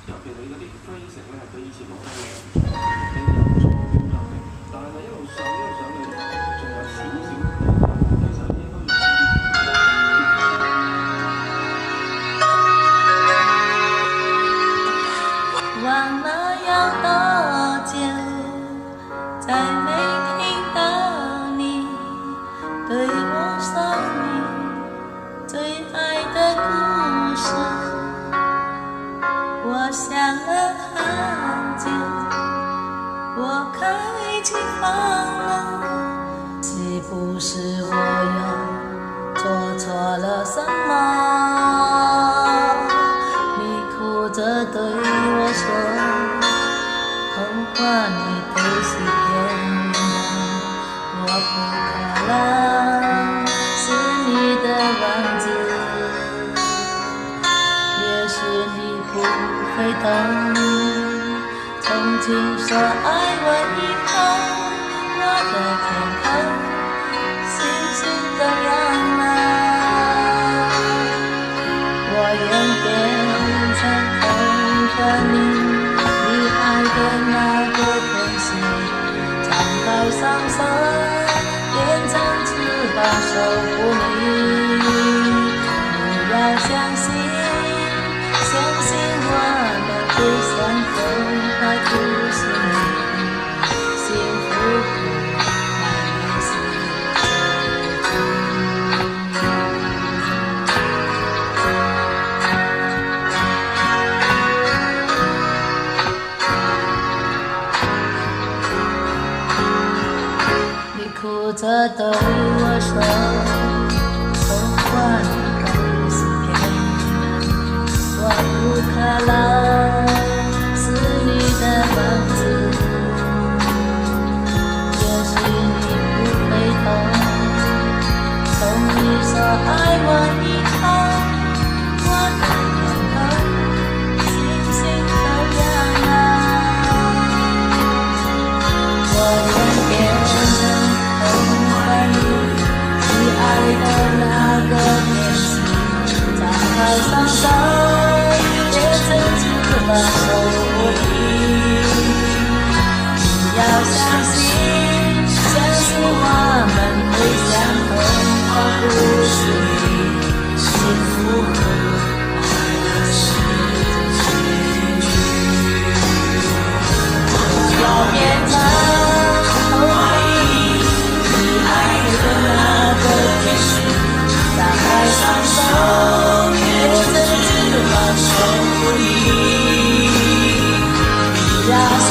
尤其你嗰啲 phrasing 咧係比以前攞得靚咗，你有唔錯嘅表達力，但係一路上你仲有少少，其實應該要忘了要多久，再没听到你对我说你最爱的故事。我想了很久，我开始慌了，是不是我又做错了什么？你哭着对我说，童话里都是骗人的，我不可能是你的王子。也许你不会懂，从前说爱我以后，我的天空星星都亮了，我愿变成同着你爱的那个天使，张开双手，变成翅膀守护你。你要相信，相信我们会相逢，爱不是你，幸福爱也是你哭着对我说，童话里都是骗人的，我不可能是你的王子。也许你不会懂，从你说爱我以后，我的天空星星都亮了，我愿变成童话里你爱的那个天使，张开双手，变成翅膀守护你。你要相信，相信我们会相逢，而不是你，幸福还是我要变成童话里你爱的那个天使，张开双手，变成翅膀守护你。要相